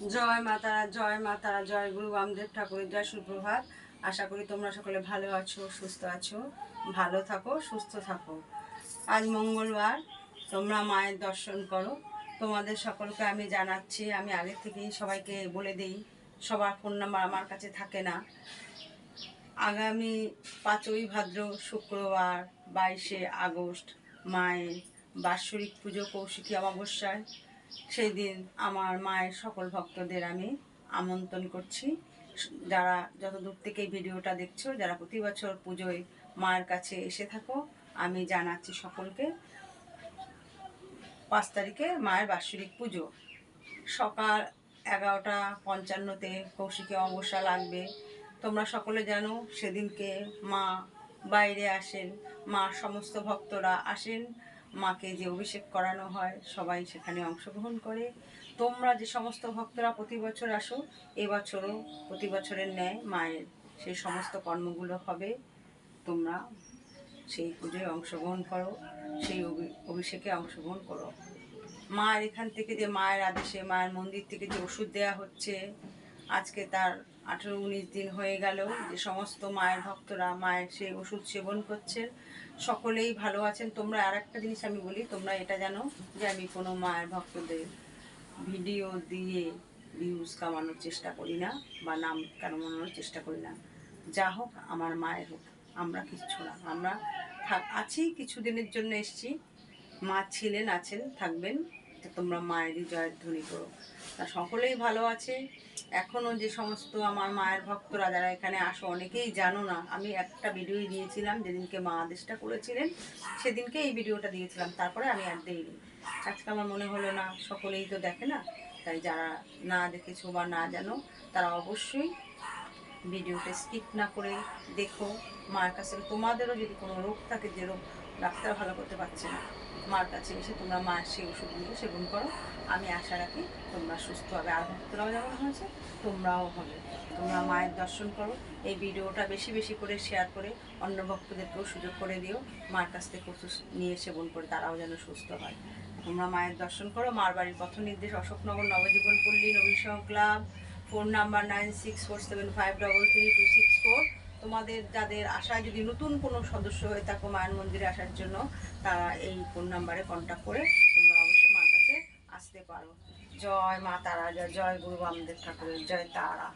জয় মাতারা, জয় মাতারা, জয় গুরু বামদেব ঠাকুরের জয়, সুপ্রভাত। আশা করি তোমরা সকলে ভালো আছো, সুস্থ আছো। ভালো থাকো, সুস্থ থাকো। আজ মঙ্গলবার, তোমরা মায়ের দর্শন করো। তোমাদের সকলকে আমি জানাচ্ছি, আমি আগে থেকেই সবাইকে বলে দিই, সবার ফোন নাম্বার আমার কাছে থাকে না। আগামী 5ই ভাদ্র শুক্রবার 22শে আগস্ট মায়ের বাৎসরিক পুজো কৌশিকী অমাবস্যায়। সেই দিন আমার মায়ের সকল ভক্তদের আমি আমন্ত্রণ করছি। যারা যত দূর থেকে এই ভিডিওটা দেখছো, যারা প্রতি বছর পুজোয় মায়ের কাছে এসে থাকো, আমি জানাচ্ছি সকলকে 5 তারিখে মায়ের বাৎসরিক পুজো। সকাল 11:55-তে কৌশিকী অমাবস্যা লাগবে। তোমরা সকলে জানো সেদিনকে মা বাইরে আসেন, মা সমস্ত ভক্তরা আসেন, মাকে যে অভিষেক করানো হয় সবাই সেখানে অংশগ্রহণ করে। তোমরা যে সমস্ত ভক্তরা প্রতি বছর আসো, এবছরও প্রতি বছরের ন্যায় মায়ের সেই সমস্ত কর্মগুলো হবে। তোমরা সেই পুজোয় অংশগ্রহণ করো, সেই অভিষেকে অংশগ্রহণ করো। মায়ের এখান থেকে যে মায়ের আদেশে মায়ের মন্দির থেকে যে ওষুধ দেওয়া হচ্ছে, আজকে তার 18-19 দিন হয়ে গেল, যে সমস্ত মায়ের ভক্তরা মায়ের সেই ওষুধ সেবন করছেন, সকলেই ভালো আছেন। তোমরা আর একটা জিনিস আমি বলি, তোমরা এটা জানো যে আমি কোনো মায়ের ভক্তদের ভিডিও দিয়ে ভিউজ কামানোর চেষ্টা করি না বা নাম কামানোর চেষ্টা করি না। যা হোক আমার মায়ের হোক, আমরা কিচ্ছু না, আমরা আছি, কিছুদিনের জন্য এসছি। মা ছিলেন, আছেন, থাকবেন। তো তোমরা মায়েরই জয়ের ধ্বনি করো। তা সকলেই ভালো আছে। এখনও যে সমস্ত আমার মায়ের ভক্তরা যারা এখানে আসো, অনেকেই জানো না, আমি একটা ভিডিওই দিয়েছিলাম যেদিনকে মা আদেশটা করেছিলেন, সেদিনকে এই ভিডিওটা দিয়েছিলাম, তারপরে আমি আর দিইনি। আজকে আমার মনে হলো না, সকলেই তো দেখে না, তাই যারা না দেখেছো বা না জানো তারা অবশ্যই ভিডিওটা স্কিপ না করে দেখো। মায়ের কাছে তোমাদেরও যদি কোনো রোগ থাকে, যে রোগ ডাক্তার ভালো করতে পারছে না, মার কাছে এসে তোমরা মায়ের সেই ওষুধগুলো সেবন করো। আমি আশা রাখি তোমরা সুস্থ হবে, আর ভক্তরাও যেমন হয়েছে তোমরাও হবে। তোমরা মায়ের দর্শন করো। এই ভিডিওটা বেশি বেশি করে শেয়ার করে অন্য ভক্তদেরকেও সুযোগ করে দিও, মার কাছ থেকে ওষুধ নিয়ে সেবন করে তারাও যেন সুস্থ হয়। তোমরা মায়ের দর্শন করো। মার বাড়ির পথ নির্দেশ অশোকনগর, নবজীবন পল্লী, নবীন ক্লাব। Phone number 9647533264। তোমাদের যাদের আশায় যদি নতুন কোনো সদস্য হয়ে থাকো মায়ের মন্দিরে আসার জন্য, তারা এই ফোন নাম্বারে কন্ট্যাক্ট করে তোমরা অবশ্যই মার কাছে আসতে পারো। জয় মা তারা, জয় গুরু বামদেব ঠাকুরের জয়। তারা